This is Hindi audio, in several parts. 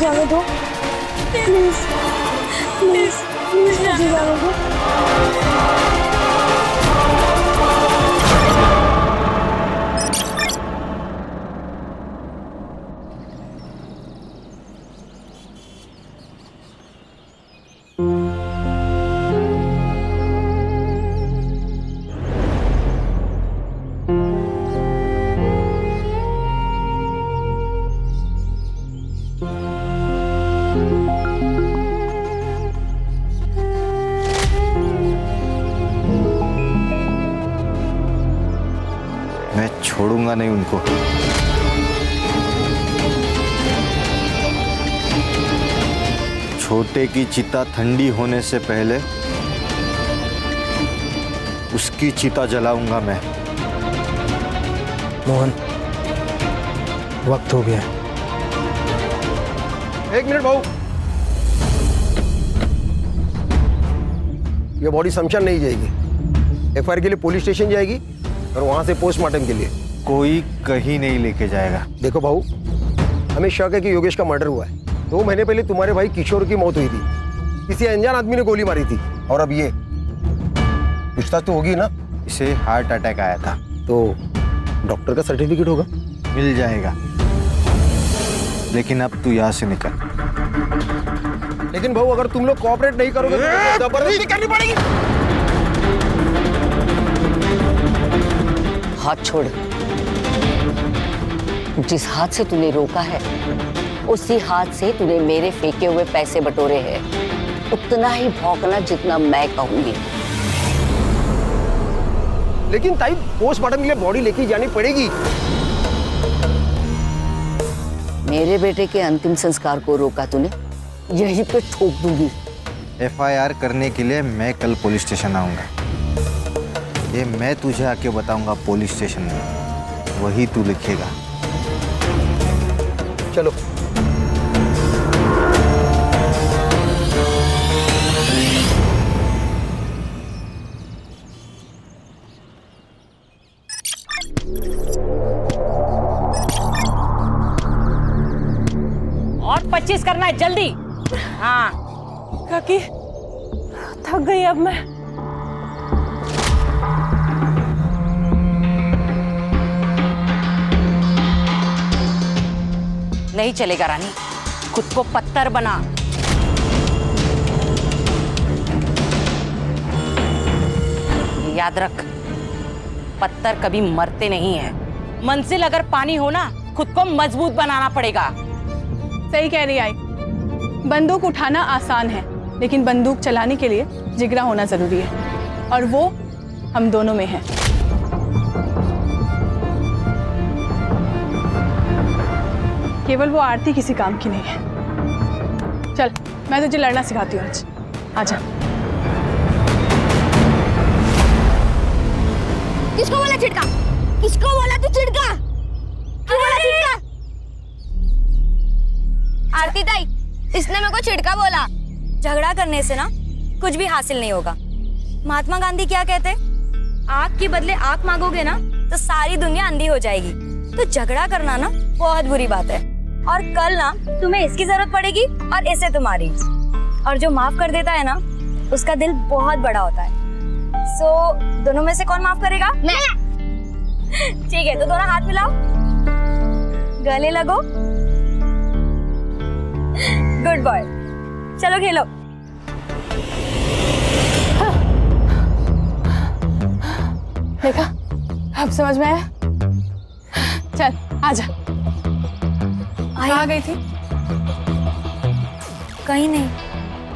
जाने दो प्लीज, प्लीज प्लीज मुझे जाने दो। मैं छोड़ूंगा नहीं उनको। छोटे की चिता ठंडी होने से पहले उसकी चिता जलाऊंगा मैं। मोहन, वक्त हो गया। एक मिनट भाऊ, ये बॉडी शमशान नहीं जाएगी, एफआईआर के लिए पुलिस स्टेशन जाएगी और वहां से पोस्टमार्टम के लिए। कोई कहीं नहीं लेके जाएगा। देखो भाऊ, हमें शक है कि योगेश का मर्डर हुआ है। 2 महीने पहले तुम्हारे भाई किशोर की मौत हुई थी, किसी अनजान आदमी ने गोली मारी थी, और अब ये पूछताछ तो होगी ना। इसे हार्ट अटैक आया था। तो डॉक्टर का सर्टिफिकेट होगा? मिल जाएगा, लेकिन अब तू यहाँ से निकल। लेकिन भाऊ, अगर तुम लोग कोऑपरेट नहीं करोगे तो जबरदस्ती करनी पड़ेगी। हाथ छोड़। जिस हाथ से तूने रोका है उसी हाथ से तूने मेरे फेंके हुए पैसे बटोरे हैं। उतना ही भौंकना जितना मैं कहूंगी। लेकिन ताई, पोस्टमार्टम के लिए बॉडी लेके जानी पड़ेगी। मेरे बेटे के अंतिम संस्कार को रोका तूने, यहीं पे ठोक दूंगी। एफआईआर करने के लिए मैं कल पुलिस स्टेशन आऊंगा। ये मैं तुझे आके बताऊंगा पुलिस स्टेशन में, वही तू लिखेगा। चलो। और 25 करना है जल्दी। हाँ काकी, थक गई अब मैं। नहीं चलेगा रानी, खुद को पत्थर बना। याद रख, पत्थर कभी मरते नहीं हैं। मंजिल अगर पानी हो ना, खुद को मजबूत बनाना पड़ेगा। सही कह रही आई। बंदूक उठाना आसान है, लेकिन बंदूक चलाने के लिए जिगरा होना जरूरी है, और वो हम दोनों में है। केवल वो आरती किसी काम की नहीं है। चल, मैं तुझे लड़ना सिखाती हूँ आज। आजा। किसको बोला चिड़का? किसको बोला तू चिड़का? क्यों बोला चिड़का? आरती ताई, इसने मेरे को चिड़का बोला। झगड़ा करने से ना कुछ भी हासिल नहीं होगा। महात्मा गांधी क्या कहते? आग के बदले आग मांगोगे ना तो सारी दुनिया अंधी हो जाएगी। तो झगड़ा करना ना बहुत बुरी बात है, और कल ना तुम्हें इसकी जरूरत पड़ेगी और इसे तुम्हारी। और जो माफ कर देता है ना, उसका दिल बहुत बड़ा होता है। सो दोनों में से कौन माफ करेगा? मैं। ठीक है, तो दोनों हाथ मिलाओ, गले लगो। गुड बॉय, चलो खेलो। देखा, अब समझ में आया। चल आजा। कहाँ गई थी? कहीं नहीं।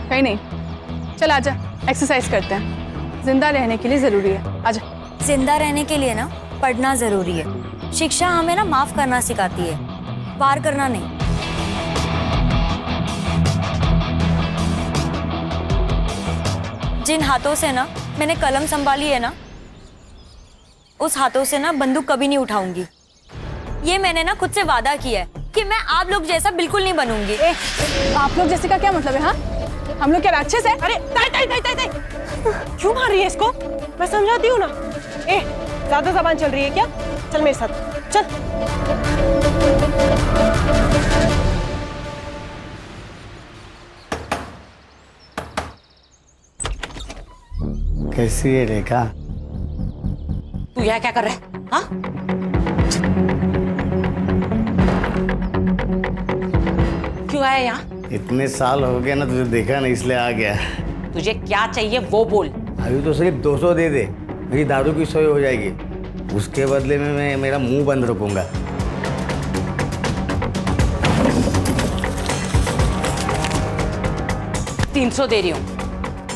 कहीं नहीं? चल आजा, एक्सरसाइज करते हैं। जिंदा रहने के लिए जरूरी है। आजा। जिंदा रहने के लिए ना पढ़ना जरूरी है। शिक्षा हमें ना माफ करना सिखाती है, वार करना नहीं। जिन हाथों से ना मैंने कलम संभाली है ना, उस हाथों से ना बंदूक कभी नहीं उठाऊंगी। ये मैंने ना खुद से वादा किया है कि मैं आप लोग जैसा बिल्कुल नहीं बनूंगी। आप लोग जैसे का क्या मतलब है? हाँ, हम लोग क्या राक्षस है? अरे ताई ताई ताई ताई ताई, क्यों मार रही है इसको? मैं समझाती हूँ ना। ज्यादा जबान चल रही है क्या? चल मेरे साथ चल। कैसी है रेखा? तू यहाँ क्या कर रहा है? हाँ? क्यों आया यहाँ? इतने साल हो गए ना तुझे देखा नहीं, इसलिए आ गया। तुझे क्या चाहिए वो बोल। अभी तो सिर्फ 200 दे दे, मेरी दारू की सोई हो जाएगी। उसके बदले में मैं मेरा मुंह बंद रखूंगा। तीन 300 दे रही हूँ,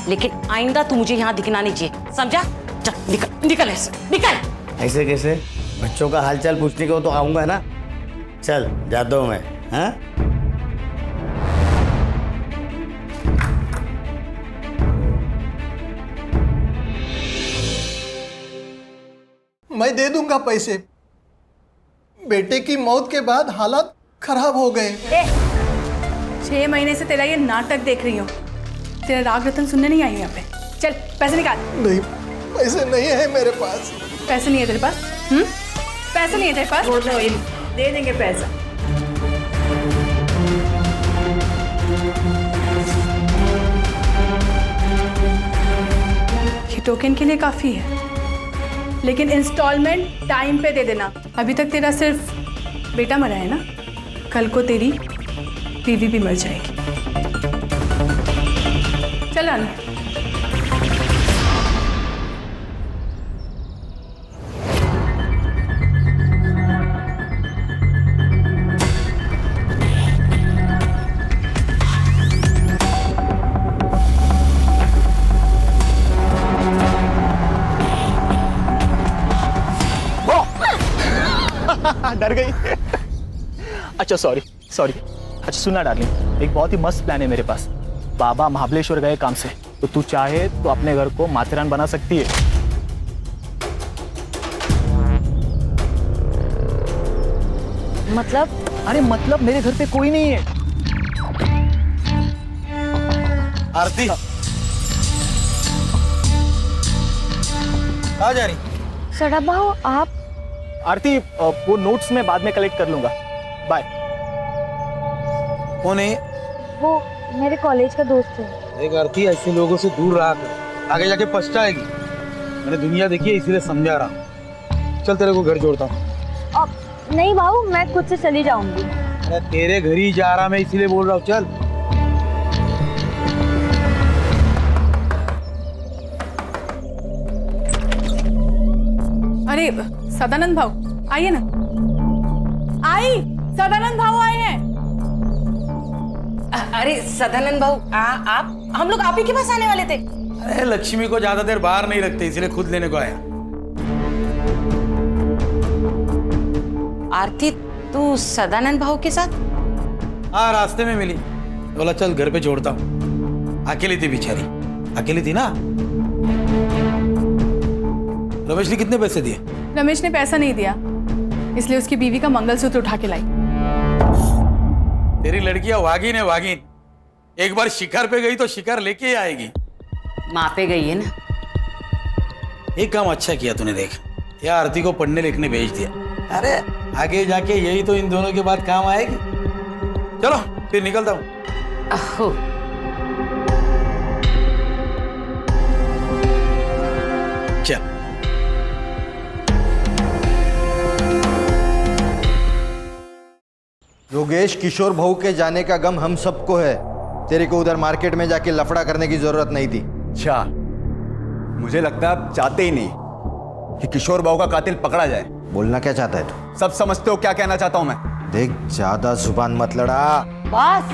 लेकिन आइंदा तू मुझे यहाँ दिखना नहीं चाहिए, समझा? चल निकल निकल ऐसे, निकल। ऐसे कैसे? बच्चों का हालचाल पूछने को तो आऊंगा ना। चल जाता हूँ मैं। हाँ, मैं दे दूंगा पैसे। बेटे की मौत के बाद हालात खराब हो गए। 6 महीने से तेरा ये नाटक देख रही हूँ। तेरा राग रतन सुनने नहीं आई हूँ यहाँ पे। चल पैसे निकाल। नहीं, पैसे नहीं है मेरे पास। पैसे नहीं है तेरे पास? पैसे नहीं है तेरे पास? दे देंगे पैसा। ये टोकन के लिए काफी है, लेकिन इंस्टॉलमेंट टाइम पे दे देना। अभी तक तेरा सिर्फ बेटा मरा है ना, कल को तेरी बीवी भी मर जाएगी। चल रानी। डर गई। अच्छा सॉरी। अच्छा सुना डार्लिंग, एक बहुत ही मस्त प्लान है मेरे पास। बाबा महाबलेश्वर गए काम से, तो तू चाहे तो अपने घर को माथेरान बना सकती है। मतलब? अरे मतलब मेरे घर पे कोई नहीं है। आरती आ जा रही। सड़ा भाव आप? आरती वो नोट्स मैं बाद में कलेक्ट कर लूंगा। बाय। कौन है? वो मेरे कॉलेज का दोस्त है। एक आरती, ऐसे लोगों से दूर रहा कर, आगे जाके पछताएगी। मैंने दुनिया देखी है, इसीलिए समझा रहा हूँ। चल तेरे को घर जोड़ता हूँ। अब नहीं बाबू, मैं खुद से चली जाऊंगी। अरे तेरे घर ही जा रहा मैं, इसीलिए बोल रहा हूँ। चल। अरे सदानंद भाऊ आइए ना। आई, सदानंद भाऊ आए हैं। अरे सदानंद भाऊ, आप हम लोग आप ही के पास आने वाले थे। अरे लक्ष्मी को ज्यादा देर बाहर नहीं रखते, इसलिए खुद लेने को आया। आरती, तू सदानंद भाऊ के साथ? हाँ, रास्ते में मिली, बोला चल घर पे छोड़ता हूँ। अकेली थी बेचारी, अकेली थी ना। रमेश ने कितने पैसे दिए? रमेश ने पैसा नहीं दिया, इसलिए उसकी बीवी का मंगलसूत्र उठा के लाई। तेरी लड़कियां वागिन है, वागिन। एक बार शिकार पे गई तो शिकार लेके ही आएगी। माँ पे गई है ना। एक काम अच्छा किया तूने, देख या आरती को पढ़ने लिखने भेज दिया। अरे आगे जाके यही तो इन दोनों के बाद काम आएगी। चलो फिर निकलता हूँ। अहो, चल। योगेश, किशोर भाऊ के जाने का गम हम सबको है। तेरे को उधर मार्केट में जाके लफड़ा करने की जरूरत नहीं थी। अच्छा, मुझे लगता है आप चाहते ही नहीं कि किशोर बाबू का कातिल पकड़ा जाए। बोलना क्या चाहता है तू? सब समझते हो क्या कहना चाहता हूं मैं। देख, ज्यादा जुबान मत लड़ा। बस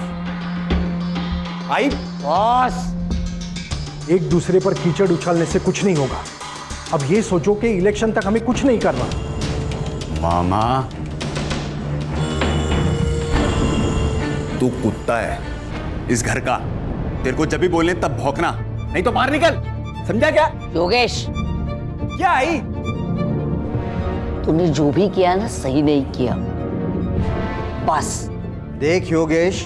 आई बॉस, एक दूसरे पर कीचड़ उछालने से कुछ नहीं होगा। अब ये सोचो कि इलेक्शन तक हमें कुछ नहीं करना। मामा, तू कुत्ता है इस घर का। तेरे को जब भी बोलने तब भौंकना, नहीं तो बाहर निकल, समझा क्या? योगेश, क्या आई? तूने जो भी किया ना, सही नहीं किया। बस देख योगेश,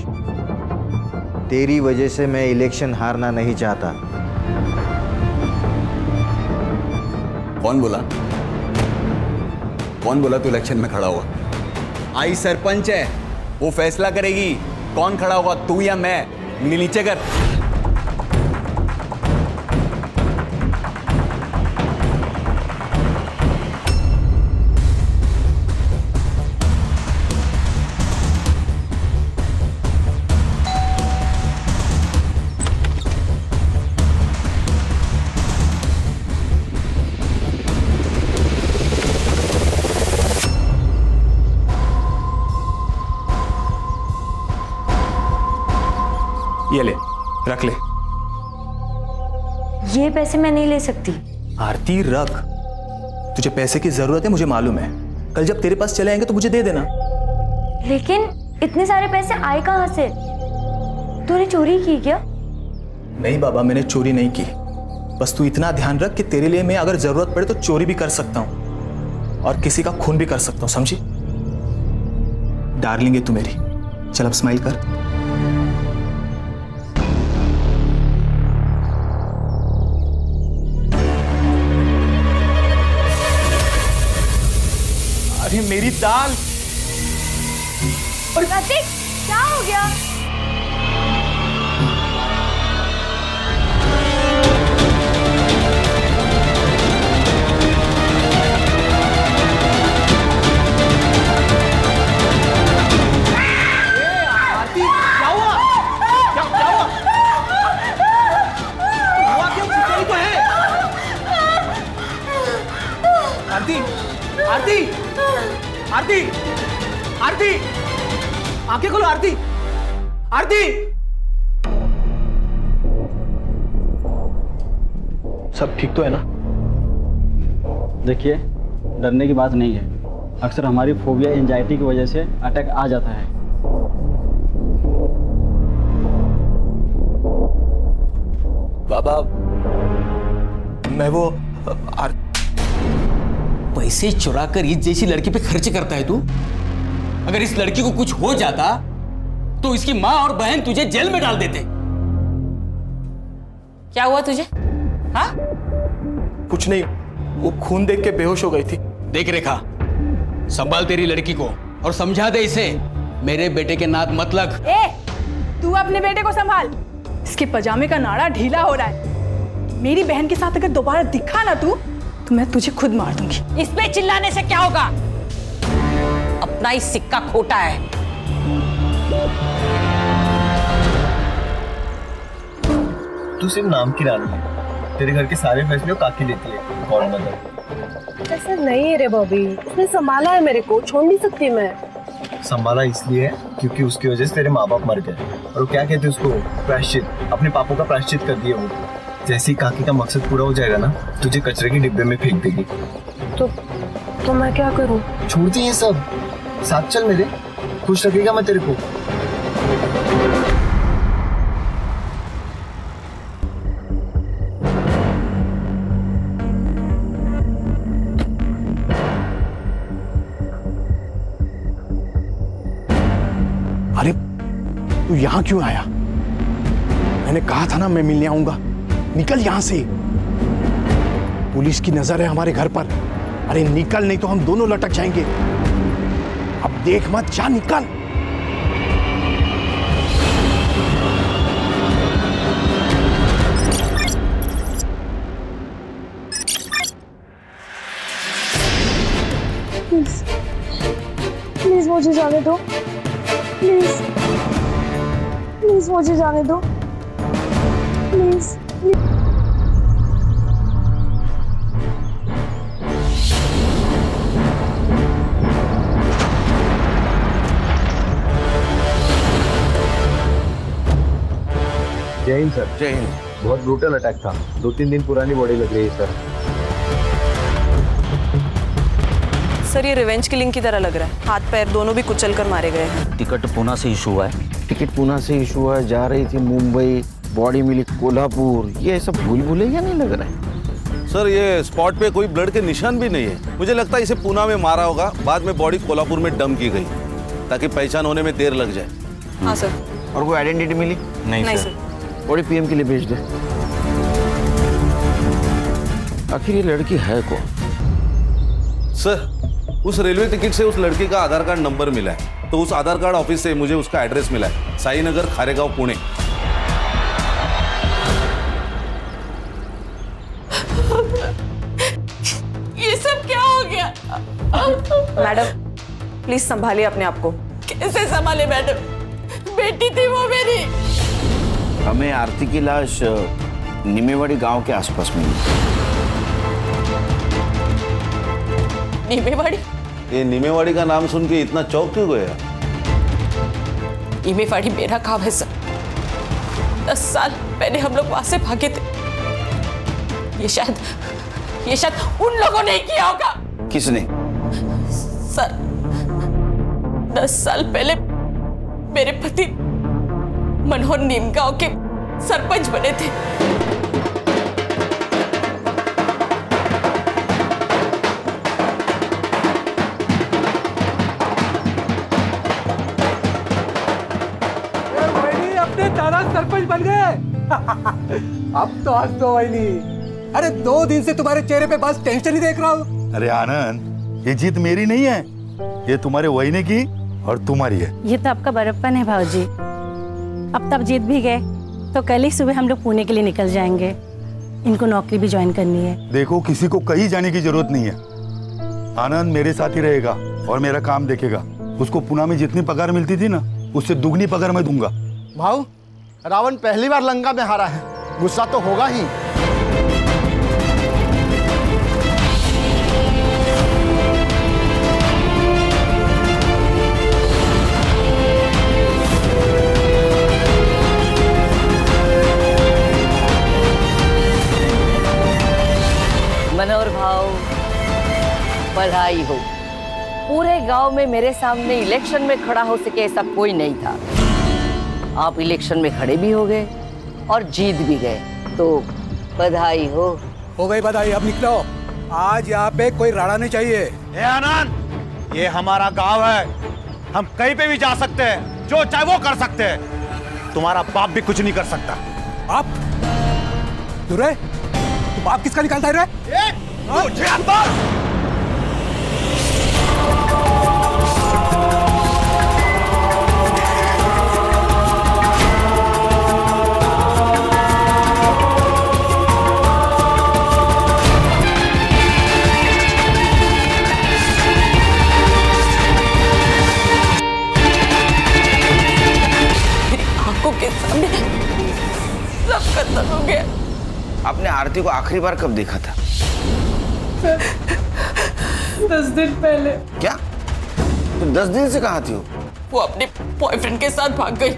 तेरी वजह से मैं इलेक्शन हारना नहीं चाहता। कौन बोला? कौन बोला तू इलेक्शन में खड़ा हुआ? आई सरपंच है, वो फैसला करेगी कौन खड़ा होगा, तू या मैं। उंगली नीचे कर। ये ले, रख ले। ये पैसे मैं नहीं ले सकती। आरती रख, तुझे पैसे की जरूरत है मुझे मालूम है। कल जब तेरे पास चले आएंगे तो मुझे दे देना। लेकिन इतने सारे पैसे आए कहाँ से? तूने चोरी की क्या? नहीं बाबा, मैंने चोरी नहीं की। बस तू इतना ध्यान रख कि तेरे लिए मैं अगर जरूरत पड़े तो चोरी भी कर सकता हूं और किसी का खून भी कर सकता हूं, समझी? डार्लिंग है तू मेरी। चल अब स्माइल कर। अरे मेरी दाल। प्रतीक, क्या हो गया? आरती, आरती, आरती, आरती, आंखें खोलो आरती, आरती। सब ठीक तो है ना? देखिए, डरने की बात नहीं है। अक्सर हमारी फोबिया एंजाइटी की वजह से अटैक आ जाता है। बाबा, मैं वो पैसे चुरा कर इस जैसी लड़की पे खर्च करता है तू? अगर इस लड़की को कुछ हो जाता तो इसकी माँ और बहन तुझे जेल में डाल देते। क्या हुआ तुझे? हाँ? कुछ नहीं, वो खून देख के बेहोश हो गई थी। देख रेखा, संभाल तेरी लड़की को और समझा दे इसे मेरे बेटे के नाक मत लग। तू अपने बेटे को संभाल। इसके पजामे का नाड़ा ढीला हो रहा है। मेरी बहन के साथ अगर दोबारा दिखा ना तू तो मैं तुझे खुद मार दूंगी। इस पे चिल्लाने से क्या होगा? अपना ही सिक्का खोटा है। तू सिर्फ नाम की रानी है। तेरे घर के सारे फैसले काकी लेती है। कौन मतलब? ऐसा नहीं है रे बॉबी, उसने संभाला है मेरे को, छोड़ नहीं सकती मैं। संभाला इसलिए है क्योंकि उसकी वजह से तेरे माँ बाप मर गए और वो क्या कहते हैं उसको, प्रायश्चित। अपने पापों का प्रायश्चित कर दिया वो। जैसे ही काकी का मकसद पूरा हो जाएगा ना, तुझे कचरे के डिब्बे में फेंक देगी। तो मैं क्या करूं? छोड़ दी ये सब, साथ चल मेरे, खुश रखेगा मैं तेरे को। अरे तू यहाँ क्यों आया? मैंने कहा था ना मैं मिलने आऊंगा। निकल यहां से, पुलिस की नजर है हमारे घर पर। अरे निकल, नहीं तो हम दोनों लटक जाएंगे। अब देख मत, जा निकल। प्लीज प्लीज मुझे जाने दो। प्लीज प्लीज मुझे जाने दो। प्लीज जय हिंद सर। जय हिंद। बहुत ब्रूटल अटैक था। 2-3 दिन पुरानी बॉडी लग रही है सर। सर ये रिवेंज किलिंग की तरह लग रहा है। हाथ पैर दोनों भी कुचल कर मारे गए हैं। टिकट पूना से इशू हुआ है। टिकट पूना से इशू हुआ है, जा रही थी मुंबई, बॉडी मिली कोल्हापुर। ये सब भूल भुलैया नहीं लग रहा है सर। ये स्पॉट पे कोई ब्लड के निशान भी नहीं है। मुझे लगता है इसे पूना में मारा होगा, बाद में बॉडी कोल्हापुर में डंप की गई ताकि पहचान होने में देर लग जाए। हाँ सर। और कोई आइडेंटिटी मिली? नहीं सर। बॉडी पीएम के लिए भेज दे। आखिर ये लड़की है कौन? सर, उस रेलवे टिकट से उस लड़की का आधार कार्ड नंबर मिला है, तो उस आधार कार्ड ऑफिस से मुझे उसका एड्रेस मिला है, साईनगर, खारेगांव, पुणे। ये सब क्या हो गया? मैडम प्लीज संभालिए अपने आप को। कैसे संभाले मैडम? बेटी थी वो मेरी। हमें आरती की लाश निमेवाड़ी गांव के आसपास मिली। निमेवाड़ी? ये निमेवाड़ी का नाम सुन के इतना चौंक क्यों गया? निमेवाड़ी मेरा गाँव है सर। 10 साल पहले हम लोग वहां से भागे थे। ये शायद उन लोगों ने ही किया होगा। किसने? सर, 10 साल पहले मेरे पति मनोहर नीमगांव के सरपंच बने थे। अपने दादा सरपंच बन गए। अब तो हंस दो वहीनी। अरे 2 दिन से तुम्हारे चेहरे पे बस टेंशन ही देख रहा हूँ। अरे आनंद, ये जीत मेरी नहीं है, ये तुम्हारे वहीने की और तुम्हारी है। ये तो आपका बड़प्पन है भाऊजी। अब तब जीत भी गए तो कल ही सुबह हम लोग पुणे के लिए निकल जाएंगे। इनको नौकरी भी ज्वाइन करनी है। देखो, किसी को कहीं जाने की जरूरत नहीं है। आनंद मेरे साथ ही रहेगा और मेरा काम देखेगा। उसको पुणे में जितनी पगार मिलती थी ना, उससे दुगनी पगार मैं दूंगा। भाऊ, रावण पहली बार लंका में हारा है, गुस्सा तो होगा ही। मनोहर भाव, बधाई हो। पूरे गांव में मेरे सामने इलेक्शन में खड़ा हो सके ऐसा कोई नहीं था। आप इलेक्शन में खड़े भी हो गए और जीत भी गए, तो बधाई हो। गई बधाई, अब निकलो। आज यहाँ पे कोई राड़ा नहीं चाहिए। ए आनंद, ये हमारा गांव है, हम कहीं पे भी जा सकते हैं, जो चाहे वो कर सकते हैं। तुम्हारा बाप भी कुछ नहीं कर सकता। बाप? दुरे, तू बाप किसका निकालता है रे? के सामने सब खत्म हो गया। आपने आरती को आखिरी बार कब देखा था? 10 दिन पहले। क्या? तो 10 दिन से कहाँ थी वो? वो अपने बॉयफ्रेंड के साथ भाग गई।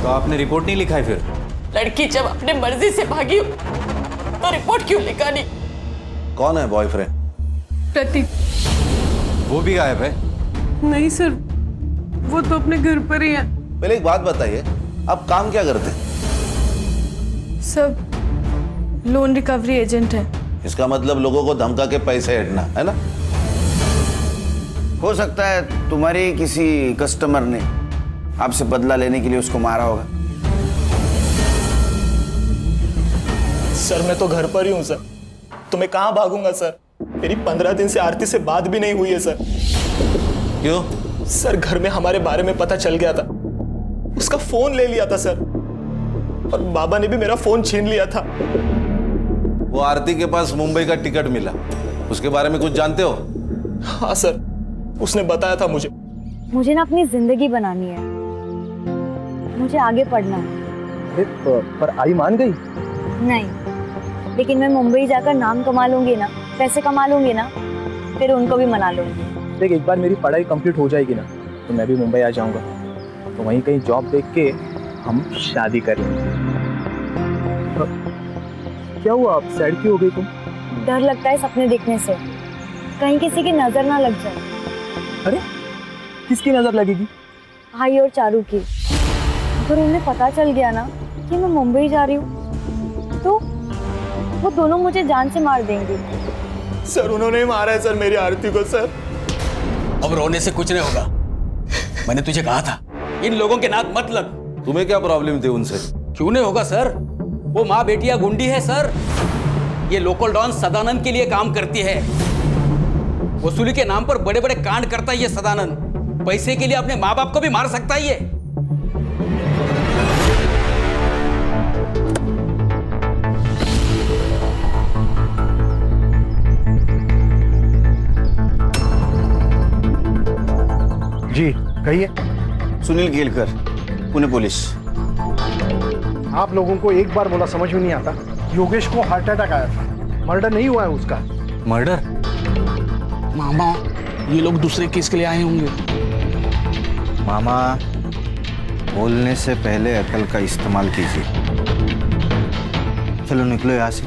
तो आपने रिपोर्ट नहीं लिखा है फिर? लड़की जब अपने मर्जी से भागी हो तो रिपोर्ट क्यों लिखा नहीं? कौन है बॉयफ्रेंड? प्रतीक। वो भी गायब है? नहीं सर, वो तो अपने घर पर ही है। पहले एक बात बताइए, आप काम क्या करते हैं? सब लोन रिकवरी एजेंट है। इसका मतलब लोगों को धमका के पैसे हटना है ना? हो सकता है तुम्हारे किसी कस्टमर ने आपसे बदला लेने के लिए उसको मारा होगा। सर मैं तो घर पर ही हूँ सर, तो मैं कहाँ भागूंगा सर? मेरी 15 दिन से आरती से बात भी नहीं हुई है सर। क्यों? सर घर में हमारे बारे में पता चल गया था, उसका फोन ले लिया था सर, और बाबा ने भी मेरा फोन छीन लिया था। वो आरती के पास मुंबई का टिकट मिला, उसके बारे में कुछ जानते हो? हाँ सर, उसने बताया था मुझे। मुझे ना अपनी जिंदगी बनानी है, मुझे आगे पढ़ना है। पर आई मान गई? नहीं, लेकिन मैं मुंबई जाकर नाम कमा लूंगी ना, पैसे कमा लूंगी ना, फिर उनको भी मना लूंगी। देख, एक बार मेरी पढ़ाई कंप्लीट हो जाएगी ना, तो मैं भी मुंबई आ जाऊंगा, तो वहीं कहीं जॉब देख के हम शादी कर लेंगे। क्या हुआ, आप सैड क्यों हो गई तुम? डर लगता है सपने देखने से, कहीं किसी की नजर ना लग जाए। अरे किसकी नजर लगेगी? भाई और चारू की। अगर उन्हें पता चल गया ना कि मैं मुंबई जा रही हूँ, तो वो दोनों मुझे जान से मार देंगे। सर उन्होंने मारा है सर मेरी आरती को सर। अब रोने से कुछ नहीं होगा, मैंने तुझे कहा था इन लोगों के नाक मत लग। तुम्हें क्या प्रॉब्लम थी उनसे? क्यों नहीं होगा सर, वो माँ बेटिया गुंडी है सर। ये लोकल डॉन सदानंद के लिए काम करती है, वसूली के नाम पर बड़े बड़े कांड करता है ये सदानंद। पैसे के लिए अपने माँ बाप को भी मार सकता है ये। जी कहिए। सुनील केलकर, पुणे पुलिस। आप लोगों को एक बार बोला समझ में नहीं आता? योगेश को हार्ट अटैक आया था, मर्डर नहीं हुआ है उसका। मर्डर? मामा, ये लोग दूसरे केस के लिए आए होंगे। मामा, बोलने से पहले अकल का इस्तेमाल कीजिए। चलो निकलो यहाँ से,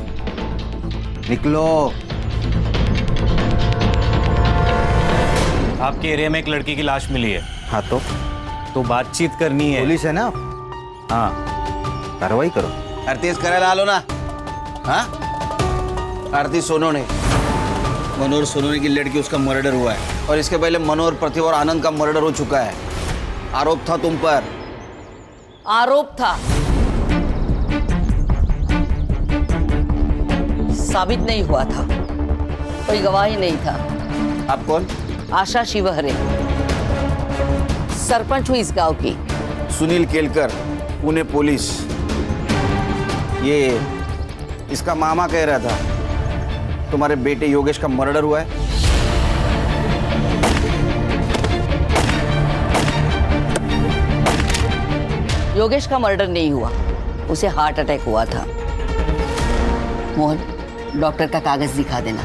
निकलो। आपके एरिया में एक लड़की की लाश मिली है। हाँ तो बातचीत करनी है। पुलिस है ना? हाँ, कार्रवाई करो। आरती करा ला लो ना। हाँ, आरती सोनोने, मनोहर सोनोने की लड़की, उसका मर्डर हुआ है। और इसके पहले मनोहर, प्रतिभा और आनंद का मर्डर हो चुका है। आरोप था तुम पर। आरोप था, साबित नहीं हुआ था, कोई गवाही नहीं था। आप कौन? आशा शिवहरे, सरपंच हुई इस गांव की। सुनील केलकर, पुणे पुलिस। ये इसका मामा कह रहा था तुम्हारे बेटे योगेश का मर्डर हुआ है। योगेश का मर्डर नहीं हुआ, उसे हार्ट अटैक हुआ था। मोहन, डॉक्टर का कागज दिखा देना।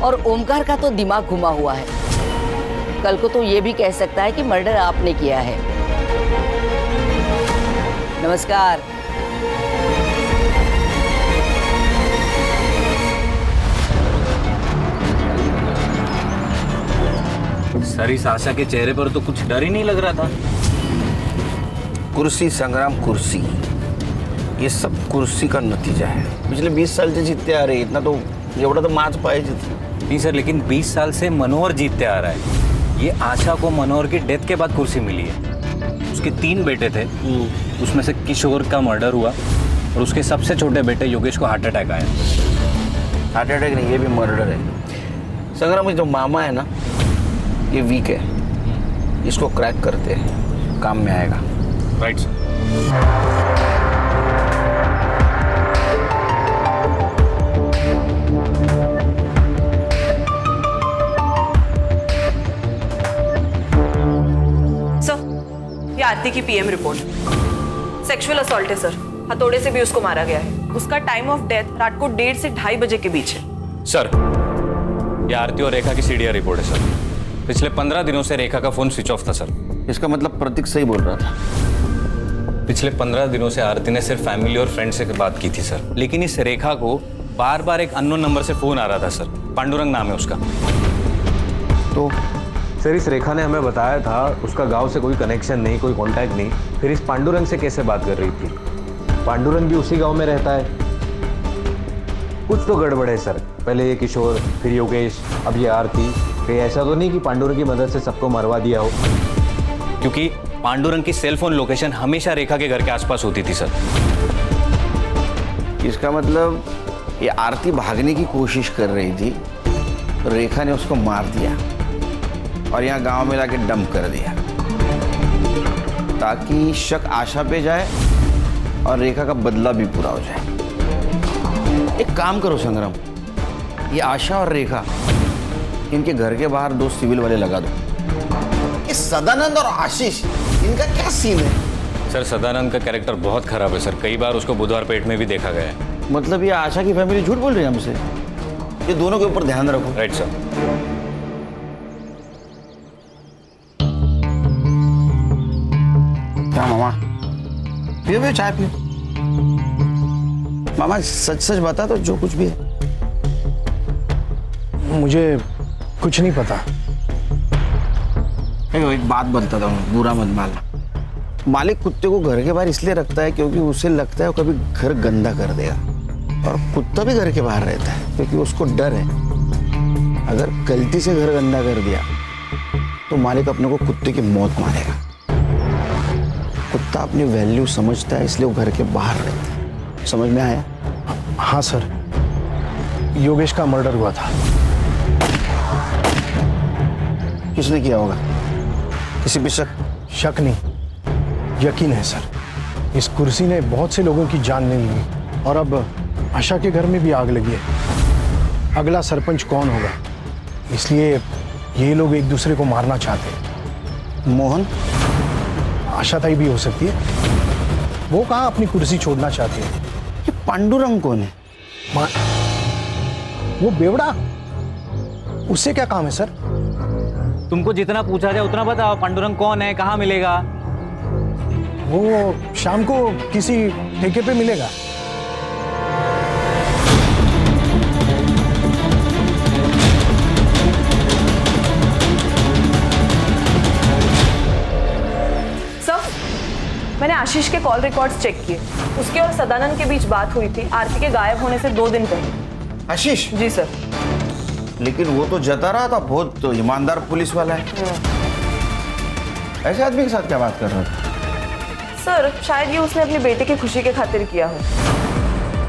और ओमकार का तो दिमाग घुमा हुआ है, कल को तो ये भी कह सकता है कि मर्डर आपने किया है। नमस्कार। सर, इस आशा के चेहरे पर तो कुछ डर ही नहीं लग रहा था। कुर्सी संग्राम, कुर्सी, ये सब कुर्सी का नतीजा है। पिछले 20 साल से जीतते आ रहे, इतना तो एवढा तो माच पाहिजे। नहीं सर, लेकिन 20 साल से मनोहर जीतते आ रहा है। ये आशा को मनोहर की डेथ के बाद कुर्सी मिली है। उसके 3 बेटे थे, उसमें से किशोर का मर्डर हुआ और उसके सबसे छोटे बेटे योगेश को हार्ट अटैक आया। हार्ट अटैक नहीं, ये भी मर्डर है। संग्राम, जो मामा है ना, ये वीक है, इसको क्रैक करते हैं, काम में आएगा। Right sir. ये आरती की पीएम रिपोर्ट। सेक्सुअल असॉल्ट है सर, हथौड़े से भी उसको मारा गया है। उसका टाइम ऑफ डेथ रात को 1:30 से 2:30 बजे के बीच है। सर, ये आरती और रेखा की सीडीआर रिपोर्ट है सर। पिछले 15 दिनों से रेखा का फोन स्विच ऑफ था सर। इसका मतलब प्रतीक सही बोल रहा था। पिछले 15 दिनों से आरती ने सिर्फ फैमिली और फ्रेंड से बात की थी सर, लेकिन इस रेखा को बार बार एक अननोन नंबर से फोन आ रहा था सर। पांडुरंग नाम है उसका। तो सर, इस रेखा ने हमें बताया था उसका गांव से कोई कनेक्शन नहीं, कोई कांटेक्ट नहीं, फिर इस पांडुरंग से कैसे बात कर रही थी? पांडुरंग भी उसी गांव में रहता है। कुछ तो गड़बड़ है सर। पहले ये किशोर, फिर योगेश, अब ये आरती। कहीं ऐसा तो नहीं कि पांडुरंग की मदद से सबको मरवा दिया हो? क्योंकि पांडुरंग की सेल फोन लोकेशन हमेशा रेखा के घर के आसपास होती थी सर। इसका मतलब ये आरती भागने की कोशिश कर रही थी, रेखा ने उसको मार दिया और यहाँ गांव में लाके डंप कर दिया, ताकि शक आशा पे जाए और रेखा का बदला भी पूरा हो जाए। एक काम करो संग्राम, ये आशा और रेखा, इनके घर के बाहर 2 सिविल वाले लगा दो। ये सदानंद और आशीष, इनका क्या सीन है? सर, सदानंद का कैरेक्टर बहुत खराब है सर। कई बार उसको बुधवार पेट में भी देखा गया है। मतलब ये आशा की फैमिली झूठ बोल रही है हमसे? ये दोनों के ऊपर ध्यान रखो। Right sir. क्या मामा, पियो चाय पियो। मामा सच सच बता तो, जो कुछ भी है। मुझे कुछ नहीं पता। एक बात बताता हूँ, बुरा मत मानना। मालिक कुत्ते को घर के बाहर इसलिए रखता है क्योंकि उसे लगता है वो कभी घर गंदा कर देगा, और कुत्ता भी घर के बाहर रहता है क्योंकि उसको डर है अगर गलती से घर गंदा कर दिया तो मालिक अपने को कुत्ते की मौत मारेगा। कुत्ता अपनी वैल्यू समझता है, इसलिए वो घर के बाहर रहता है। समझ में आया? हाँ सर, योगेश का मर्डर हुआ था। किसने किया होगा? किसी पे शक? शक नहीं, यकीन है सर। इस कुर्सी ने बहुत से लोगों की जान ले ली और अब आशा के घर में भी आग लगी है। अगला सरपंच कौन होगा, इसलिए ये लोग एक दूसरे को मारना चाहते हैं। मोहन? आशा ताई भी हो सकती है। वो कहाँ अपनी कुर्सी छोड़ना चाहती है। ये पांडुरंग कौन है? वो बेवड़ा, उससे क्या काम है सर? तुमको जितना पूछा जाए उतना बताओ। पांडुरंग कौन है, कहाँ मिलेगा? वो शाम को किसी ठेके पे मिलेगा। सर, मैंने आशीष के कॉल रिकॉर्ड्स चेक किए। उसके और सदानंद के बीच बात हुई थी आरती के गायब होने से 2 दिन पहले। आशीष? जी सर। लेकिन वो तो जता रहा था, बहुत तो ईमानदार पुलिस वाला है। ऐसे आदमी के साथ क्या बात कर रहा था? सर, शायद ये उसने अपने बेटे की खुशी के खातिर किया हो,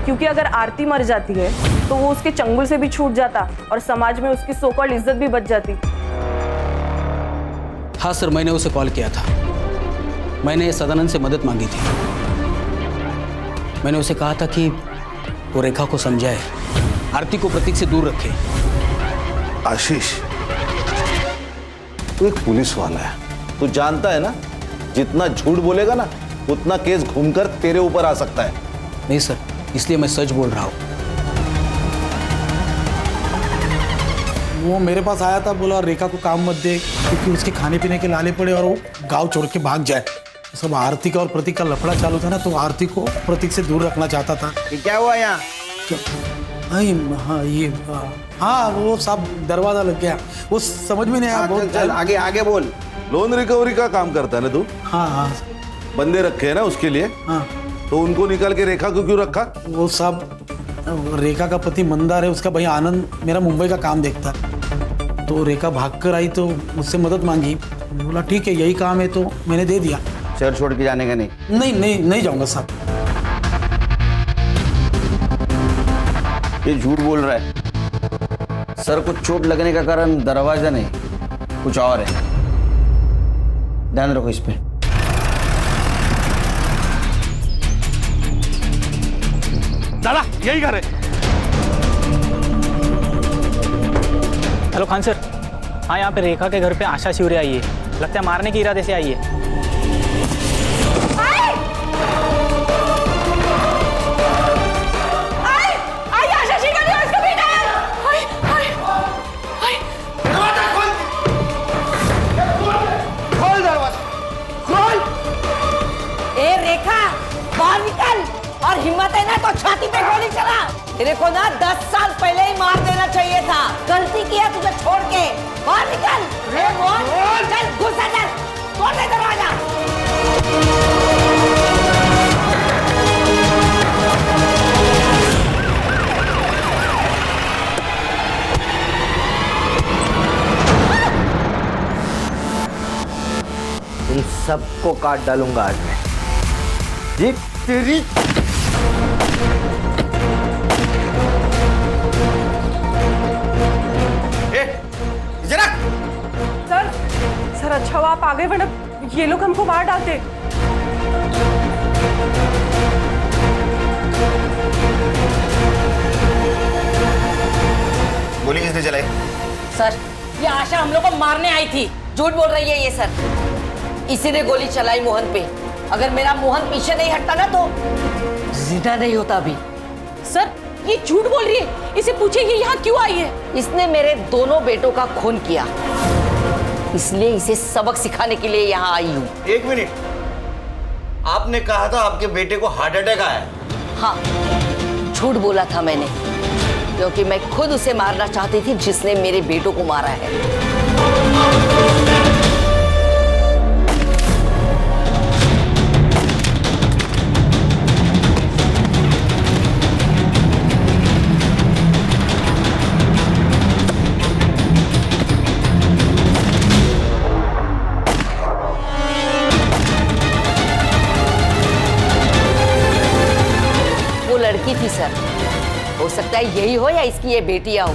क्योंकि अगर आरती मर जाती है तो वो उसके चंगुल से भी छूट जाता और समाज में उसकी सो कॉल्ड इज्जत भी बच जाती। हाँ सर, मैंने उसे कॉल किया था। मैंने सदानंद से मदद मांगी थी। मैंने उसे कहा था कि वो रेखा को समझाए, आरती को प्रतीक से दूर रखे। आशीष, तू एक पुलिस वाला है, तू जानता है ना जितना झूठ बोलेगा ना उतना केस घूमकर तेरे ऊपर आ सकता है। नहीं सर, इसलिए मैं सच बोल रहा हूँ। वो मेरे पास आया था, बोला रेखा को काम मत दे क्योंकि उसके खाने पीने के लाले पड़े और वो गांव छोड़ के भाग जाए। सब आरती का और प्रतीक का लफड़ा चालू था ना, तो आरती को प्रतीक से दूर रखना चाहता था। क्या हुआ यहाँ? हाँ, वो सब दरवाजा लग गया, वो समझ में नहीं आया। बहुत चल आगे आगे बोल। लोन रिकवरी का काम करता है ना तू? हाँ हाँ। बंदे रखे हैं ना उसके लिए? हाँ। तो उनको निकाल के रेखा को क्यों रखा? वो सब रेखा का पति मंदार है, उसका भाई आनंद मेरा मुंबई का काम देखता है। तो रेखा भाग कर आई तो मुझसे मदद मांगी। बोला ठीक है, यही काम है, तो मैंने दे दिया। शहर छोड़ के जाने का नहीं? नहीं जाऊंगा साहब। ये झूठ बोल रहा है। सर को चोट लगने का कारण दरवाजा नहीं, कुछ और है। ध्यान रखो इस पे। दादा, यही घर है। Hello Khan sir. हाँ, यहाँ पे रेखा के घर पे आशा शिवरे आई है। लगता है मारने के इरादे से आई है। बाहर निकल, और हिम्मत है ना तो छाती पे गोली चला। तेरे को ना 10 साल पहले ही मार देना चाहिए था। गलती किया तुझे छोड़ के। बाहर निकल। चल घुस अंदर, तोड़ दे दरवाजा। इन सबको काट डालूंगा आज मैं। जी तेरी जरा। सर अच्छा हुआ आप आ गए, वरना ये लोग हमको मार डालते। गोली किसने चलाई? सर, ये आशा हम लोग को मारने आई थी। झूठ बोल रही है ये सर। इसी ने गोली चलाई मोहन पे। अगर मेरा मोहन पीछे नहीं हटता ना तो जिंदा नहीं होता अभी। सर, ये झूठ बोल रही है। इसे पूछिए ये यहाँ क्यों आई है। इसने मेरे दोनों बेटों का खून किया, इसलिए इसे सबक सिखाने के लिए यहाँ आई हूँ। 1 मिनट, आपने कहा था आपके बेटे को हार्ट अटैक आया? हाँ, झूठ बोला था मैंने, क्योंकि मैं खुद उसे मारना चाहती थी जिसने मेरे बेटों को मारा है। वो लड़की थी सर, हो सकता है यही हो या इसकी ये बेटियां हो।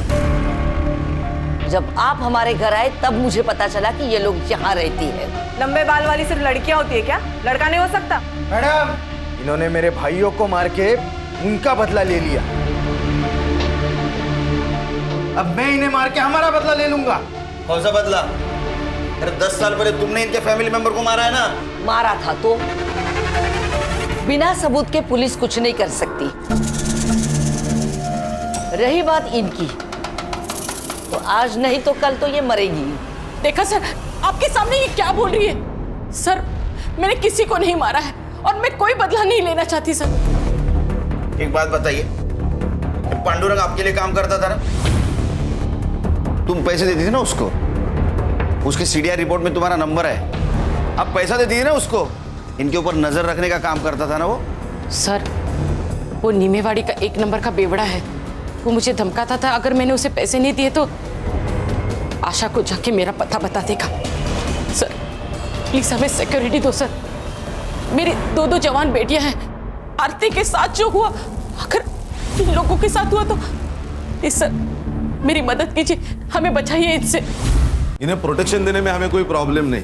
जब आप हमारे घर आए तब मुझे पता चला कि ये लोग यहाँ रहती है। लंबे बाल वाली सिर्फ लड़कियां होती है क्या? लड़का नहीं हो सकता? मैडम, इन्होंने मेरे भाइयों को मार के उनका बदला ले लिया। अब मैं इन्हें मार के हमारा बदला ले लूंगा। कौन सा बदला? अरे 10 साल पहले तुमने इनके फैमिली मेंबर को मारा है ना? मारा था तो बिना सबूत के पुलिस कुछ नहीं कर सकती। रही बात इनकी, तो आज नहीं तो कल तो ये मरेगी। देखा सर, आपके सामने ये क्या बोल रही है। सर, मैंने किसी को नहीं मारा है और मैं कोई बदला नहीं लेना चाहती सर। एक बात बताइए, पांडुरंग आपके लिए काम करता था ना? तुम पैसे देती थी ना उसको? उसके सीडीआर रिपोर्ट में तुम्हारा नंबर है, अब पैसा देती थी ना उसको? इनके ऊपर नजर रखने का काम करता था ना वो? सर, वो नीमेवाड़ी का 1 नंबर का बेवड़ा है। वो मुझे धमकाता था अगर मैंने उसे पैसे नहीं दिए तो आशा को जाके मेरा पता बता देगा। सर प्लीज हमें सिक्योरिटी दो सर। मेरी 2 जवान बेटियां हैं। आरती के साथ जो हुआ अगर इन लोगों के साथ हुआ तो प्लीज सर मेरी मदद कीजिए, हमें बचाइए इनसे। इन्हें प्रोटेक्शन देने में हमें कोई प्रॉब्लम नहीं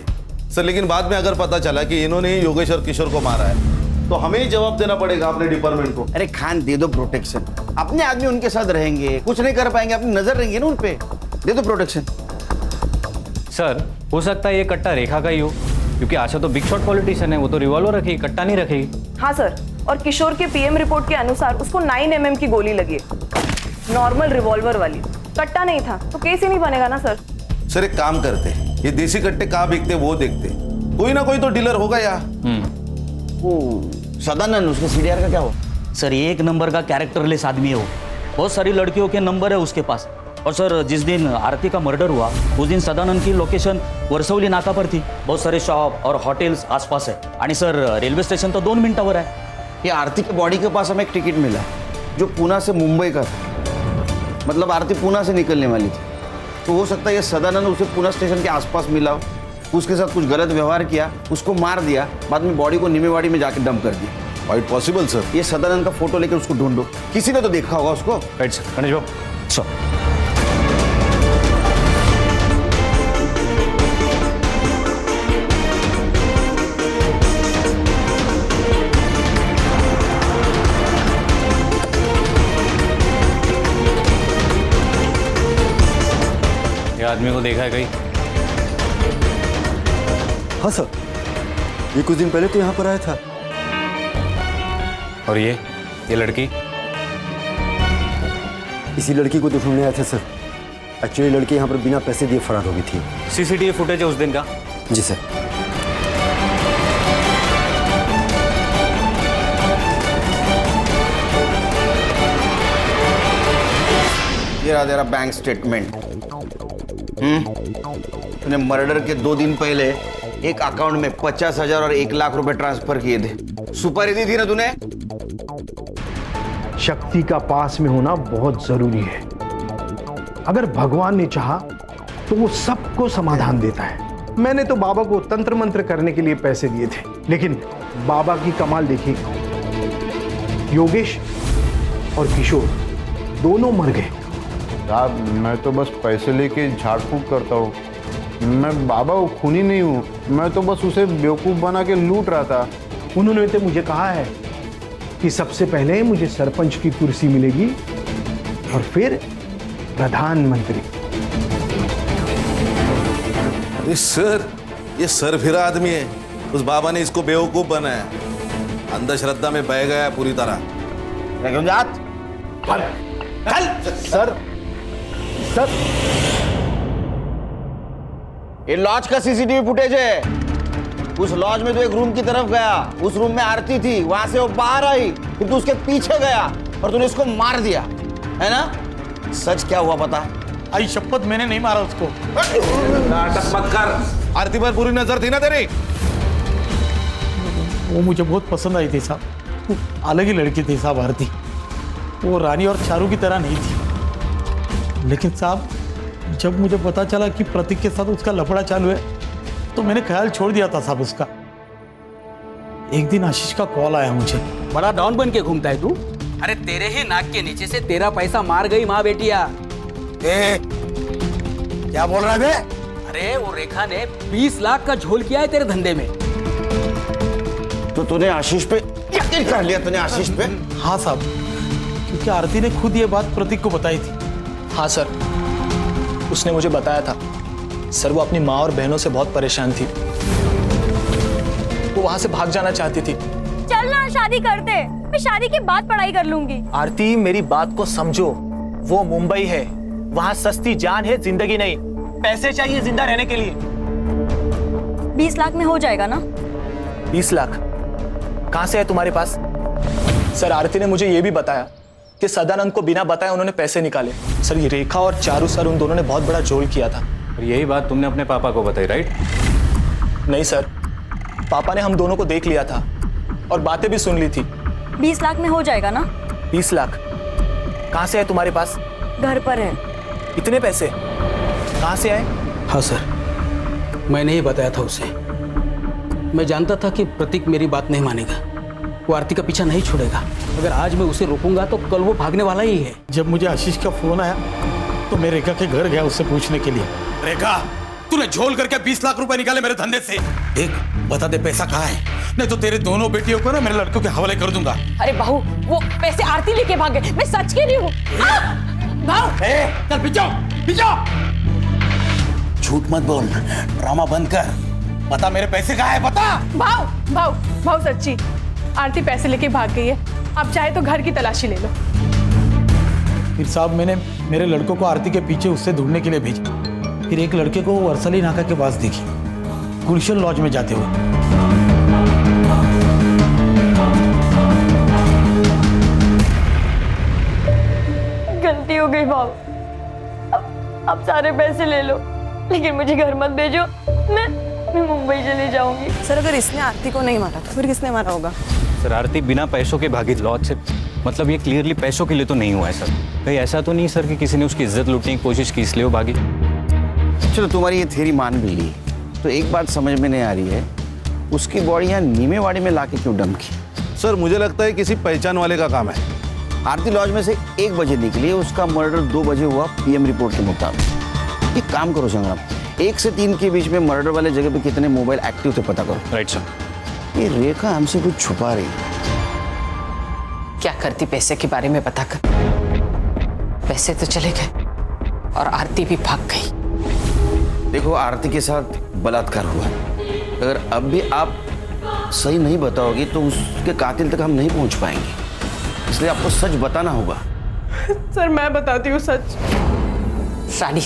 सर, लेकिन बाद में अगर पता चला कि इन्होंने ही योगेश और किशोर को मारा है तो हमें ही जवाब देना पड़ेगा अपने डिपार्टमेंट को। अरे खान दे दो प्रोटेक्शन, अपने आदमी उनके साथ रहेंगे, कुछ नहीं कर पाएंगे, अपनी नजर रहेंगे ना उन पे, दे दो प्रोटेक्शन। सर हो सकता है ये कट्टा रेखा का ही हो, क्योंकि आशा तो बिग शॉट पॉलिटिशियन है, वो तो रिवॉल्वर रखेगी, कट्टा नहीं रखेगी। हाँ सर, और किशोर के पीएम रिपोर्ट के अनुसार उसको 9 mm की गोली लगी है, नॉर्मल रिवॉल्वर वाली, कट्टा नहीं था तो केस ही नहीं बनेगा ना सर। सर एक काम करते, ये देसी कट्टे कहाँ बिकते वो देखते, कोई ना कोई तो डीलर होगा यहाँ। वो सदानंद, उसके सीडीआर का क्या हुआ? सर 1 नंबर का कैरेक्टरलेस आदमी है वो, बहुत सारी लड़कियों के नंबर है उसके पास। और सर जिस दिन आरती का मर्डर हुआ उस दिन सदानंद की लोकेशन वर्सवली नाका पर थी, बहुत सारे शॉप और होटल्स आसपास है, आणि सर रेलवे स्टेशन तो 2 मिनटावर है। ये आरती के बॉडी के पास हमें एक टिकट मिला जो पूना से मुंबई का था, मतलब आरती पूना से निकलने वाली थी, तो हो सकता है ये सदानंद उसे पूना स्टेशन के आसपास मिला हो, उसके साथ कुछ गलत व्यवहार किया, उसको मार दिया, बाद में बॉडी को नीमेवाड़ी में जाके डंप कर दिया। Quite possible sir. ये सदानंद का फोटो लेकर उसको ढूंढो, किसी ने तो देखा होगा उसको। राइट सर, गणेश बाबू सर। ये आदमी को देखा है कहीं? हाँ सर, ये कुछ दिन पहले तो यहाँ पर आया था। और ये लड़की? इसी लड़की को तो ढूंढने आया था सर। एक्चुअली लड़की यहाँ पर बिना पैसे दिए फरार हो गई थी। सीसीटीवी फुटेज है उस दिन का? जी सर। ये रहा तेरा बैंक स्टेटमेंट। तूने मर्डर के 2 दिन पहले एक अकाउंट में 50,000 और 1 लाख रुपए ट्रांसफर किए थे। सुपारी दी थी ना तूने? शक्ति का पास में होना बहुत जरूरी है। अगर भगवान ने चाहा तो वो सबको समाधान देता है। मैंने तो बाबा को तंत्र मंत्र करने के लिए पैसे दिए थे, लेकिन बाबा की कमाल देखिए, योगेश और किशोर दोनों मर गए। साहब मैं तो बस पैसे लेके झाड़ फूक करता हूँ, मैं बाबा वो खूनी नहीं हूँ, मैं तो बस उसे बेवकूफ़ बना के लूट रहा था। उन्होंने तो मुझे कहा है कि सबसे पहले मुझे सरपंच की कुर्सी मिलेगी और फिर प्रधानमंत्री। अरे सर, ये सरफिरा आदमी है, उस बाबा ने इसको बेवकूफ बनाया, अंधश्रद्धा में बह गया पूरी तरह। सर सर ये लॉज का सीसीटीवी फुटेज है। उस लॉज में तो एक रूम की तरफ गया, उस रूम में आरती थी, वहां से वो बाहर आई, फिर तू उसके पीछे गया और तूने उसको मार दिया, है ना? सच क्या हुआ पता? आई शपथ, मैंने नहीं मारा उसको। नाटक मत कर, आरती पर पूरी नजर थी ना तेरी? वो मुझे बहुत पसंद आई थी साहब, अलग ही लड़की थी साहब आरती, वो रानी और चारू की तरह नहीं थी। लेकिन साहब जब मुझे पता चला कि प्रतीक के साथ उसका लफड़ा चालू है तो मैंने ख्याल छोड़ दिया था साहब उसका। एक दिन आशीष का कॉल आया मुझे। बड़ा डॉन बन के घूमता है तू? अरे तेरे ही नाक के नीचे से तेरा पैसा मार गई माँ बेटिया। क्या बोल रहा है? अरे वो रेखा ने 20 लाख का झोल किया है तेरे धंधे में। तो तूने आशीष पे यकीन कर लिया? तूने आशीष पे? हाँ साहब, क्योंकि आरती ने खुद ये बात प्रतीक को बताई थी। हाँ सर, उसने मुझे बताया था। सर वो अपनी माँ और बहनों से बहुत परेशान थी, वो वहां से भाग जाना चाहती थी। चल ना शादी करते, मैं शादी के बाद पढ़ाई कर लूंगी। आरती मेरी बात को समझो, वो मुंबई है, वहां सस्ती जान है, जिंदगी नहीं। पैसे चाहिए जिंदा रहने के लिए। 20 लाख में हो जाएगा ना? 20 लाख कहाँ से है तुम्हारे पास? सर आरती ने मुझे ये भी बताया कि सदानंद को बिना बताए उन्होंने पैसे निकाले। सर ये रेखा और चारू सर उन दोनों ने बहुत बड़ा झोल किया था। और यही बात तुमने अपने पापा को बताई, राइट? नहीं सर, पापा ने हम दोनों को देख लिया था और बातें भी सुन ली थी। 20 लाख में हो जाएगा ना? 20 लाख कहाँ से है तुम्हारे पास? घर पर है। इतने पैसे कहाँ से आए? हाँ सर, मैंने ही बताया था उसे। मैं जानता था कि प्रतीक मेरी बात नहीं मानेगा, वो आरती का पीछा नहीं छोड़ेगा। अगर आज मैं उसे रोकूंगा तो कल वो भागने वाला ही है। जब मुझे आशीष का फोन आया तो मैं रेखा के घर गया उससे पूछने के लिए। रेखा, तूने झोल करके 20 लाख रुपए निकाले मेरे धंधे से। देख, बता दे पैसा कहाँ है, नहीं तो तेरे दोनों बेटियों को ना मेरे लड़कों के हवाले कर दूंगा। अरे बहू, वो पैसे आरती लेके भागे, मैं सच कह रही हूँ। चल पीछो। झूठ मत बोल, ड्रामा बंद कर। बता मेरे पैसे कहाँ है, बता। भाव सच्ची, आरती पैसे लेके भाग गई है। आप चाहे तो घर की तलाशी ले लो। फिर साहब मैंने मेरे लड़कों को आरती के पीछे उससे ढूंढने के लिए भेजा। फिर एक लड़के को वर्सली नाका के पास देखी, गुलशन लॉज में जाते हुए। गलती हो गई भाव, अब सारे पैसे ले लो, लेकिन मुझे घर मत भेजो। मैं मुंबई चली जाऊंगी। सर अगर इसने आरती को नहीं मारा तो फिर किसने मारा होगा? सर आरती बिना पैसों के भागी लॉज से, मतलब ये क्लियरली पैसों के लिए तो नहीं हुआ है सर। कहीं ऐसा तो नहीं सर कि किसी ने उसकी इज्जत लूटने की कोशिश की इसलिए वो भागी? चलो तुम्हारी ये थ्योरी मान भी ली, तो एक बात समझ में नहीं आ रही है, उसकी बॉडी यहाँ नीमेवाड़ी में लाके क्यों डंप की? सर मुझे लगता है किसी पहचान वाले का काम है। आरती लॉज में से 1 बजे निकली, उसका मर्डर 2 बजे हुआ पीएम रिपोर्ट के मुताबिक। एक काम करो संग्राम, 1 से 3 के बीच में मर्डर वाले जगह पे कितने मोबाइल एक्टिव थे पता करो। Right sir. ये रेखा हमसे कुछ छुपा रही है। क्या करती पैसे के बारे में पता कर। पैसे तो चले गए और आरती भी भाग गई। देखो आरती के साथ बलात्कार हुआ, अगर अब भी आप सही नहीं बताओगी तो उसके कातिल तक हम नहीं पहुंच पाएंगे, इसलिए आपको सच बताना होगा। सर मैं बताती हूँ सच। रानी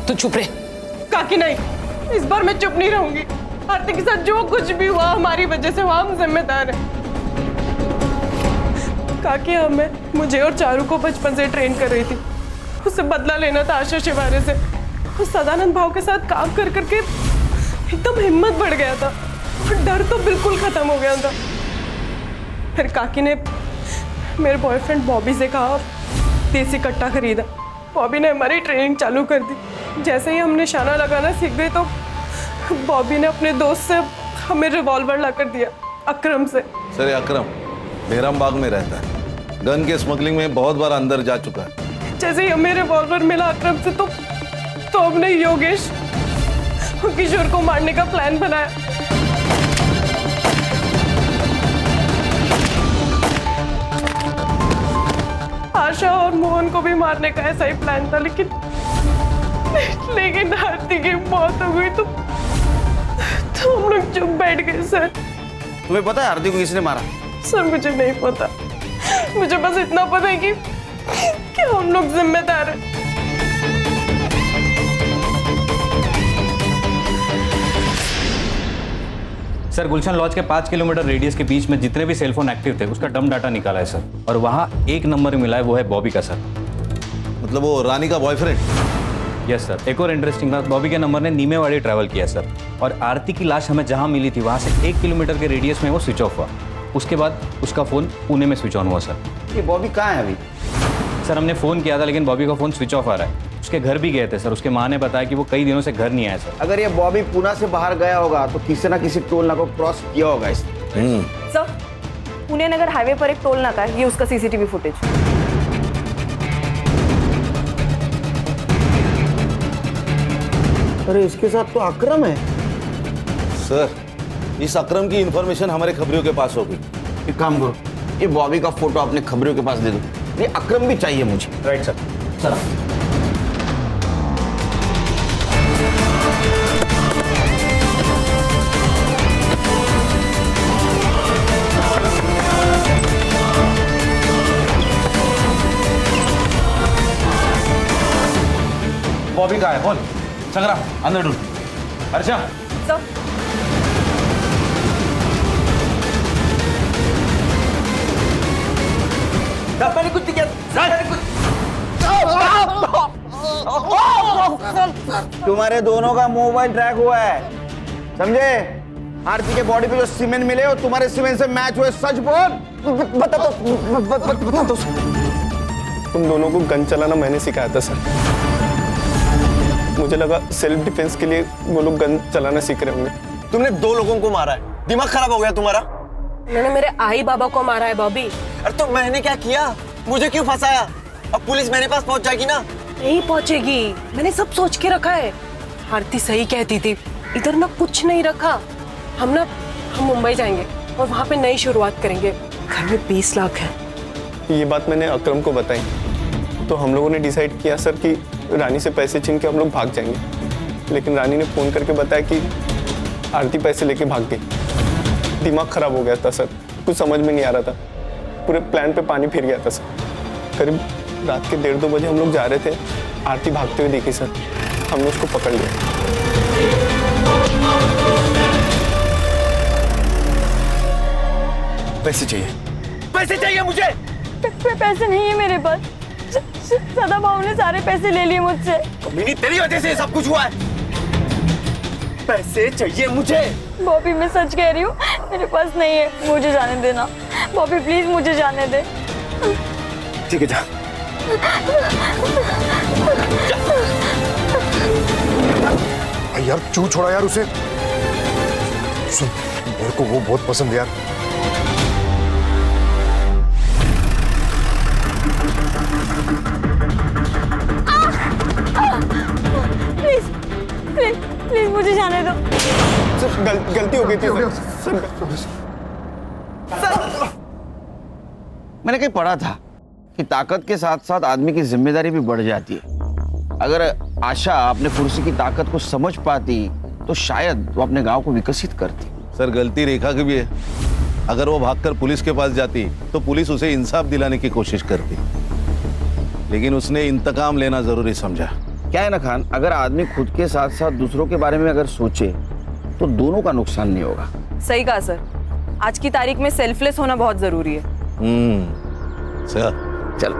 तू चुप रहे। काकी नहीं, इस बार मैं चुप नहीं रहूंगी। आरती के साथ जो कुछ भी हुआ हमारी वजह से हुआ, हम जिम्मेदार हैं। काकी मुझे और चारू को बचपन से ट्रेन कर रही थी, उससे बदला लेना था आशा शिवारे से। उस सदानंद भाव के साथ काम कर करके एकदम हिम्मत बढ़ गया था और डर तो बिल्कुल खत्म हो गया था। फिर काकी ने मेरे बॉयफ्रेंड बॉबी से कहा, देसी कट्टा खरीदा। बॉबी ने हमारी ट्रेनिंग चालू कर दी। जैसे ही हम निशाना लगाना सीख गए तो बॉबी ने अपने दोस्त से हमें रिवॉल्वर ला कर दिया, अकरम से। सर ये अकरम बेहराम बाग में रहता है, गन के स्मगलिंग में बहुत बार अंदर जा चुका है। जैसे ही हमें रिवॉल्वर मिला अकरम से तो हमने योगेश और किशोर को मारने का प्लान बनाया। आशा और मोहन को भी मारने का ऐसा ही प्लान था, लेकिन आरती की मौत हो गई तो हम लोग चुप बैठ गए। सर तुम्हें पता है आरती को किसने मारा? सर मुझे नहीं पता, मुझे बस इतना पता है कि हम लोग जिम्मेदार हैं। सर गुलशन लॉज के 5 किलोमीटर रेडियस के बीच में जितने भी सेलफोन एक्टिव थे उसका डम डाटा निकाला है सर, और वहाँ 1 नंबर मिला है, वो है बॉबी का सर। मतलब वो रानी का बॉयफ्रेंड? Yes sir. एक और इंटरेस्टिंग बात, बॉबी के नंबर ने नीमेवाड़ी ट्रैवल किया सर, और आरती की लाश हमें जहाँ मिली थी वहाँ से 1 किलोमीटर के रेडियस में वो स्विच ऑफ हुआ। उसके बाद उसका फ़ोन पुणे में स्विच ऑन हुआ सर। ये बॉबी कहाँ है अभी? सर हमने फ़ोन किया था लेकिन बॉबी का फ़ोन स्विच ऑफ आ रहा है। उसके घर भी गए थे सर, उसके माँ ने बताया कि वो कई दिनों से घर नहीं आया सर। अगर ये बॉबी पुणे से बाहर गया होगा तो किसी ना किसी टोल नाका को क्रॉस किया होगा इसने। सर पुणे नगर हाईवे पर एक टोल नाका है, ये उसका सीसीटीवी फुटेज। अरे इसके साथ तो अकरम है। सर इस अकरम की इंफॉर्मेशन हमारे खबरियों के पास होगी। एक काम करो, ये बॉबी का फोटो अपने खबरियों के पास दे दो, ये अकरम भी चाहिए मुझे। Right sir. चला बॉबी कहाँ है? बोल संग्राम, अंदर ढूंढ। अर्षा सर तुम्हारे दोनों का मोबाइल ट्रैक हुआ है, समझे? आरती के बॉडी पे जो सीमेंट मिले हो तुम्हारे सीमेंट से मैच हुए, सच बोल। बता दो। तुम दोनों को गन चलाना मैंने सिखाया था सर। मुझे लगा सेल्फ डिफेंस के लिए वो लोग गन चलाना सीख रहे होंगे। तुमने 2 लोगों को मारा है, दिमाग खराब हो गया तुम्हारा। मैंने मेरे आई बाबा को मारा है बॉबी। अरे तो मैंने क्या किया? मुझे क्यों फंसाया? अब पुलिस मेरे पास पहुंच जाएगी ना? नहीं पहुंचेगी, मैंने सब सोच के रखा है। आरती सही कहती थी, इधर ना कुछ नहीं रखा। हम मुंबई जाएंगे और वहाँ पे नई शुरुआत करेंगे। घर में 20 लाख है। ये बात मैंने अकरम को बताई तो हम लोगों ने डिसाइड किया सर कि रानी से पैसे छीन के हम लोग भाग जाएंगे, लेकिन रानी ने फोन करके बताया कि आरती पैसे लेके भाग गई। दिमाग खराब हो गया था सर, कुछ समझ में नहीं आ रहा था, पूरे प्लान पे पानी फिर गया था सर। करीब रात के 1:30-2 बजे हम लोग जा रहे थे, आरती भागते हुए देखी सर, हमने उसको पकड़ लिया। पैसे चाहिए, पैसे चाहिए मुझे। पैसे नहीं है मेरे पास। सदा भाव ने सारे पैसे ले लिए मुझसे। कमीनी, तेरी वजह से ये सब कुछ हुआ है। पैसे चाहिए मुझे। बॉबी मैं सच कह रही हूँ, मेरे पास नहीं है, मुझे जाने देना। बॉबी प्लीज मुझे जाने दे। ठीक है जा। यार क्यों छोड़ा यार उसे? सुन, मेरे को वो बहुत पसंद है यार। प्लीज मुझे जाने दो। सर गलती हो गई थी सर। मैंने कहीं पढ़ा था कि ताकत के साथ साथ आदमी की जिम्मेदारी भी बढ़ जाती है। अगर आशा अपने कुर्सी की ताकत को समझ पाती तो शायद वो अपने गांव को विकसित करती। सर गलती रेखा की भी है। अगर वो भागकर पुलिस के पास जाती तो पुलिस उसे इंसाफ दिलाने की कोशिश करती, लेकिन उसने इंतकाम लेना जरूरी समझा। क्या है ना खान, अगर आदमी खुद के साथ साथ दूसरों के बारे में अगर सोचे तो दोनों का नुकसान नहीं होगा। सही कहा सर, आज की तारीख में सेल्फलेस होना बहुत जरूरी है। सर चल।